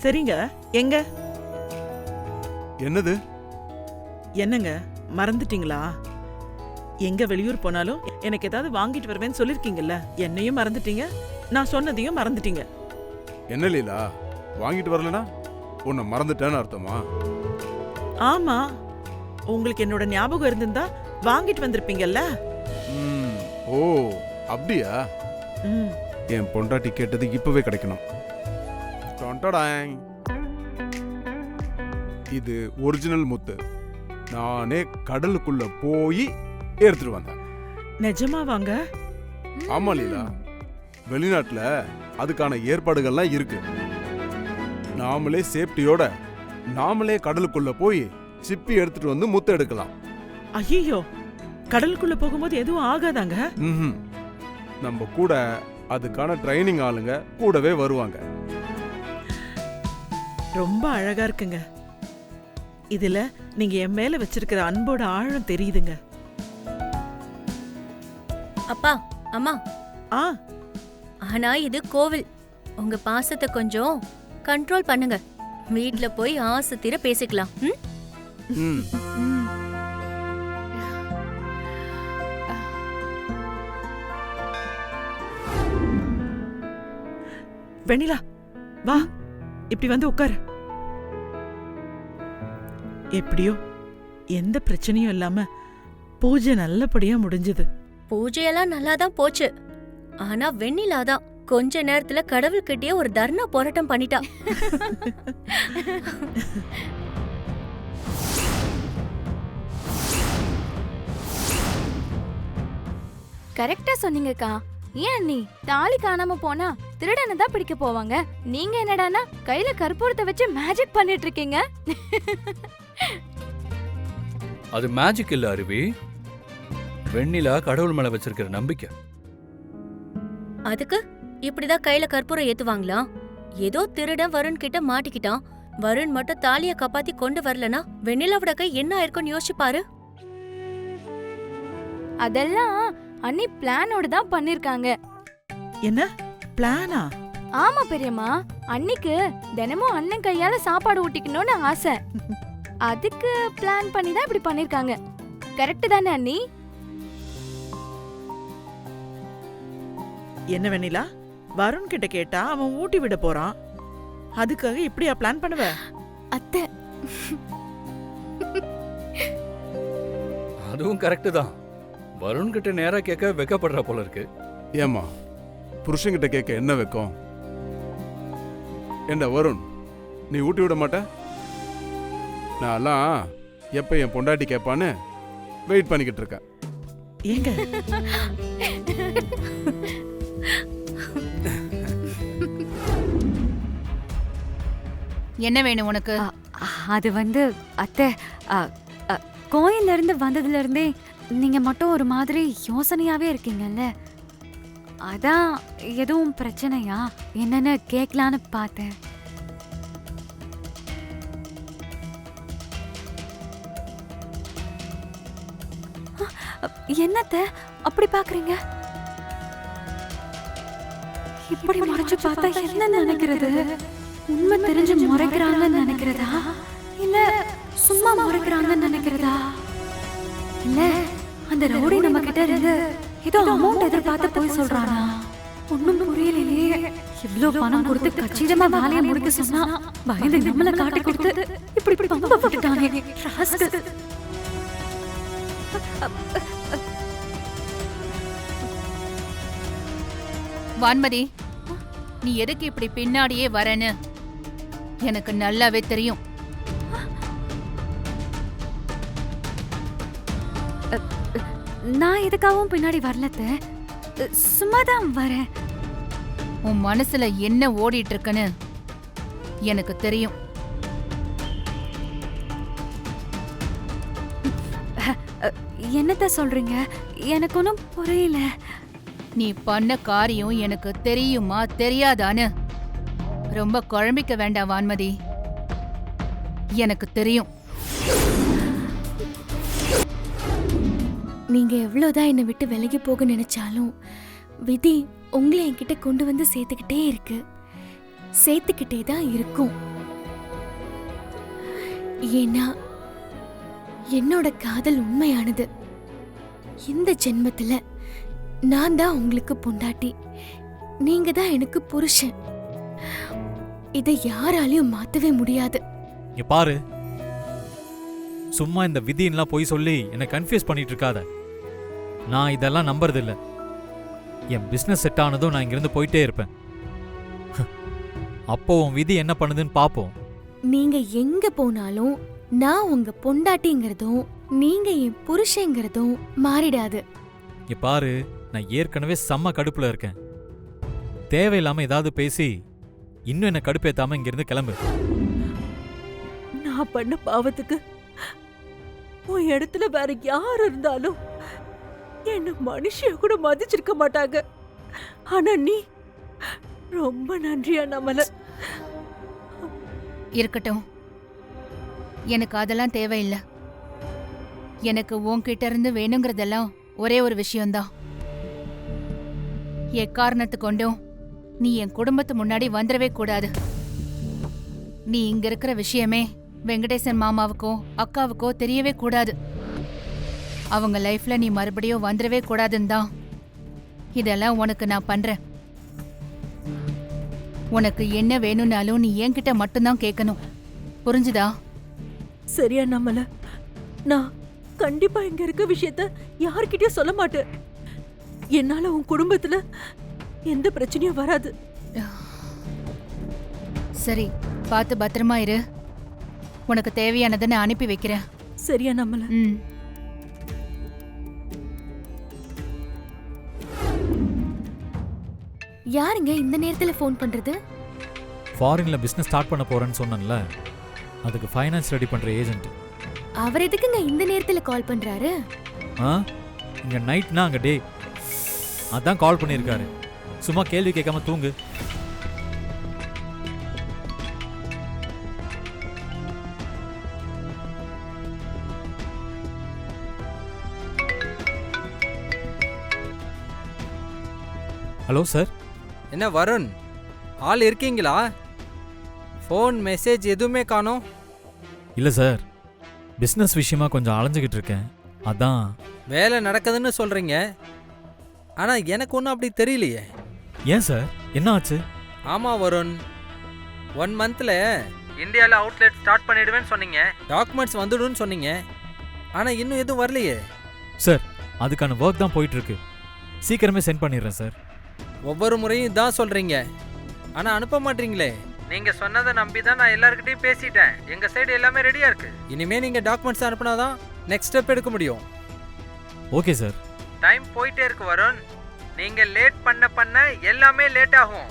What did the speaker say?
சரிங்க. எங்க என்னது? என்னங்க மறந்துட்டீங்களா? எங்க வெளியூர் போனாலும் எனக்கு ஏதாவது வாங்கிட்டு வருவேன்னு சொல்லிருக்கீங்கல்ல, என்னையும் மறந்துட்டீங்க, நான் சொன்னதையும் மறந்துட்டீங்க. என்ன லீலா, வாங்கிட்டு வரலனா உன்னை மறந்துட்டேன்னு அர்த்தமா? ஆமா, உங்களுக்கு என்னோட ஞாபகம் இருந்திருந்தா வாங்கிட்டு வந்திருப்பீங்கல்ல. ஓ அப்படியா? என் பொண்டாட்டி கேட்டது இப்பவே கிடைக்கணும். இது ஒரிஜினல் முத்து. நானே கடலுக்குள்ள போய் எடுத்துட்டு வந்தேன். நிஜமா வாங்க? ஆமா லீலா, வெளிநாட்டுல அதுக்கான ஏற்பாடுகள்லாம் இருக்கு. நாமளே சேஃப்டியோட நாமளே கடலுக்குள்ள போய் சிப்பி எடுத்துட்டு வந்து முத்து எடுக்கலாம். ஐயோ, கடலுக்குள்ள போகும்போது எதுவும் ஆகாதாங்க? நம்ம கூட அதுக்கான ட்ரைனிங் ஆளுங்க கூடவே வருவாங்க. ரொம்ப அழகா இருக்குங்க. இதுல நீங்க என் மேல வச்சிருக்கிற அன்போட ஆழம் தெரியுதுங்க. அப்பா, அம்மா. ஆ, ஆனா இது கோவில். உங்க பாசத்தை கொஞ்சம் கண்ட்ரோல் பண்ணுங்க. வீட்ல போய் ஆசை தீர பேசிக்கலாம். வெண்ணிலா வா, இப்படி வந்து உட்காரு. எப்படியோ எந்த பிரச்சனையும் இல்லாம பூஜை நல்லபடியா முடிஞ்சது. பூஜையெல்லாம் நல்லாதான் போச்சு. ஆனா வெண்ணிலாதான் கொஞ்ச நேரத்துல கடவுள்கிட்டயே ஒரு தர்ணா போராட்டம் பண்ணிட்டா. கரெக்டா சொன்னீங்கக்கா. ஏன் நீ தாலி காணாம போனா திருடனை தான் பிடிக்க போவாங்க, நீங்க என்னடானா கையில கற்பூரத்தை வச்சு மேஜிக் பண்ணிட்டு இருக்கீங்க. அது மேஜிக் இல்ல அருவி, வெண்ணிலா கடவுள் மேல வச்சிருக்கிற நம்பிக்கை. அதுக்கு இப்படிதான் கையில கற்பூரம் ஏத்துவாங்களா? ஏதோ திருடன் வருண் கிட்ட மாட்டிக்கிட்டான். வருண் மட்டும் தாலிய காப்பாத்தி கொண்டு வரலனா வெண்ணிலாவோட கை என்ன ஆயிருக்கும்னு யோசிச்சு பாரு. அதெல்லாம் அண்ணி பிளானோட தான் பண்ணிருக்காங்க. என்ன பிளானா? ஆமா பெரியம்மா, அன்னிக்கு தினமும் அண்ணன் கையால சாப்பாடு ஊட்டிக்கணும்னு ஆசை. அதுக்கு பிளான் பண்ணி தான் இப்படி பண்ணிருக்காங்க. கரெக்ட் தானே அண்ணி? என்ன வெண்ணிலா, வருண் கிட்ட கேட்டா அவன் ஊட்டி விட போறான், அதுக்காக இப்படியா பிளான் பண்ணுவ? அத்தை, அதுவும் கரெக்ட் தான். வருண் கிட்ட நேரா கேட்க வெக்கப்படுற போல இருக்கு. ஏமா புருஷன்கிட்ட கேட்க என்ன வெக்கம்? என்ன வருண், நீ ஊட்டி விட மாட்ட? நான்லாம் எப்ப என் பொண்டாட்டி கேட்பான்னு வெயிட் பண்ணிக்கிட்டு இருக்கேன். ஏங்க என்ன வேணும் உனக்கு? அது வந்து அத்தை, கோயில்ல இருந்து வந்ததுல இருந்தே நீங்க மட்டும் ஒரு மாதிரி யோசனையாவே இருக்கீங்கல்ல, அதான் எதுவும் பிரச்சனையா என்னன்னு கேட்கலான்னு பார்த்தேன். என்னத்த அப்படி பாக்குறீங்க? இப்படி மறைச்சு பார்த்தா என்ன நினைக்கிறது? உண்மை தெரிஞ்சு முறைக்கிறாங்கன்னு நினைக்கிறதா, இல்ல சும்மா முறைக்கிறாங்கன்னு நினைக்கிறதா, இல்ல அந்த ரவுடி நம்ம கிட்ட இருந்து ஏதோ அமௌண்ட் எதிர்பார்த்து போய் சொல்றானா? ஒண்ணும் புரியலையே. இவ்வளவு பணம் கொடுத்து கச்சிதமா வேலையை முடிக்க சொன்னா பயந்து நம்மள காட்டி கொடுத்து இப்படி இப்படி பம்ப போட்டுட்டானே ராஸ்கல். வான்மதி, நீ எதுக்கு இப்படி பின்னாடியே வரேன்னு எனக்கு நல்லாவே தெரியும். நான் எதுக்காகவும் பின்னாடி வரலத்த, சும்மாதான் வரேன். உன் மனசுல என்ன ஓடிட்டு இருக்குன்னு எனக்கு தெரியும். என்னத்த சொல்றீங்க? எனக்கு ஒன்றும் புரியல. நீ பண்ண காரியம் எனக்கு தெரியுமா தெரியாதான்னு ரொம்ப குழம்பிக்க வேண்டாம் வான்மதி. எனக்கு தெரியும். நீங்க எவ்வளவுதான் என்னை விட்டு விலகி போக நினைச்சாலும் விதி உங்களை என்கிட்ட கொண்டு வந்து சேர்த்துக்கிட்டே இருக்கு, சேர்த்துக்கிட்டே தான் இருக்கும். ஏன்னா என்னோட காதல் உண்மையானது. இந்த ஜென்மத்துல நான் தான் உங்களுக்கு பொண்டாட்டி, நீங்க தான் எனக்கு புருஷன். இதை யாராலையும் மாத்தவே முடியாது. இங்க பாரு, சும்மா இந்த விதின்லாம் போய் சொல்லி என்னை கன்ஃபியூஸ் பண்ணிட்டு இருக்காத. நான் இதெல்லாம் நம்புறதில்ல. என் பிசினஸ் செட் ஆனதும் நான் இங்கிருந்து போயிட்டே இருப்பேன். அப்போ உன் விதி என்ன பண்ணுதுன்னு பாப்போம். நீங்க எங்க போனாலும் நான் உங்க பொண்டாட்டிங்கிறதும் நீங்க என் புருஷங்கிறதும் மாறிடாது. இங்க பாரு, நான் ஏற்கனவே செம்ம கடுப்புல இருக்கேன். தேவையில்லாம ஏதாவது பேசி இன்னும் என்ன கடுப்பேத்தாம இங்கிருந்து கிளம்பு. நான் பண்ண பாவத்துக்கு உன் இடத்துல வேற யார் இருந்தாலும் என்ன மனுஷிய கூட மதிச்சிருக்க மாட்டாங்க. ஆனா நீ ரொம்ப நன்றியா நம்மள. இருக்கட்டும், எனக்கு அதெல்லாம் தேவையில்லை. எனக்கு உன்கிட்ட இருந்து வேணுங்கிறதெல்லாம் ஒரே ஒரு விஷயம்தான். எக்காரணத்து கொண்டும் நீ என் குடும்பத்து முன்னாடி வந்துடவே கூடாது. நீ இங்க இருக்கிற விஷயமே வெங்கடேசன் மாமாவுக்கோ அக்காவுக்கோ தெரியவே கூடாது. அவங்க லைஃப்ல நீ மறுபடியும் வந்துடவே கூடாதுன்னு தான் இதெல்லாம் உனக்கு நான் பண்றேன். உனக்கு என்ன வேணும்னாலும் நீ என்கிட்ட மட்டும்தான் கேட்கணும். புரிஞ்சுதா? சரியா நம்மள. நான் கண்டிப்பா இங்க இருக்க விஷயத்த யார்கிட்டயும் சொல்ல மாட்டேன். என்னால உன் குடும்பத்துல எந்த பிரச்சனையும் வராது. சரி, பார்த்து பத்திரமா இரு. உனக்கு தேவையானதை நான் அனுப்பி வைக்கிறேன். சரியா நம்மள. ம். யாருங்க இந்த நேரத்துல ஃபோன் பண்றது? ஃபாரின்ல பிசினஸ் ஸ்டார்ட் பண்ண போறேன்னு சொன்னேன்ல, அதுக்கு ஃபைனான்ஸ் ரெடி பண்ற ஏஜென்ட். அவர் எதுக்குங்க இந்த நேரத்துல கால் பண்றாரு? இங்க நைட்னா அங்க டே. அதான் கால் பண்ணியிருக்காரு. சும்மா கேள்வி கேட்காம தூங்கு. Hello sir. என்ன வருண், ஆள் இருக்கீங்களா? ஃபோன் மெசேஜ் எதுவுமே காணோம். இல்ல சார், பிசினஸ் விஷயமா கொஞ்சம் அலைஞ்சுக்கிட்டு இருக்கேன். அதான். வேலை நடக்குதுன்னு சொல்றீங்க, ஆனா எனக்கு ஒன்றும் அப்படி தெரியலையே. ஏன் சார், என்ன ஆச்சு? ஆமா வருண், 1 மந்த்ல இந்தியாவில் அவுட்லெட் ஸ்டார்ட் பண்ணிடுவேன்னு சொன்னீங்க. டாக்குமெண்ட்ஸ் வந்துடும்னு சொன்னீங்க, ஆனா இன்னும் எதுவும் வரலையே. சார், அதுக்கான ஒர்க் தான் போயிட்டு இருக்கு. சீக்கிரமே சென்ட் பண்ணிடுறேன் சார். ஒவ்வொரு முறையும் இதான் சொல்றீங்க, ஆனா அனுப்ப மாட்டீங்களே. நீங்க சொன்னதை நம்பி தான் நான் எல்லார்கிட்டையும் பேசிட்டேன். எங்க சைடு எல்லாமே ரெடியா இருக்கு. இனிமே நீங்க டாக்குமெண்ட்ஸ் அனுப்புனாதான் நெக்ஸ்ட் ஸ்டெப் எடுக்க முடியும். Okay sir. டைம் போயிட்டே இருக்கு வருண், நீங்க லேட் பண்ண எல்லாமே லேட் ஆகும்.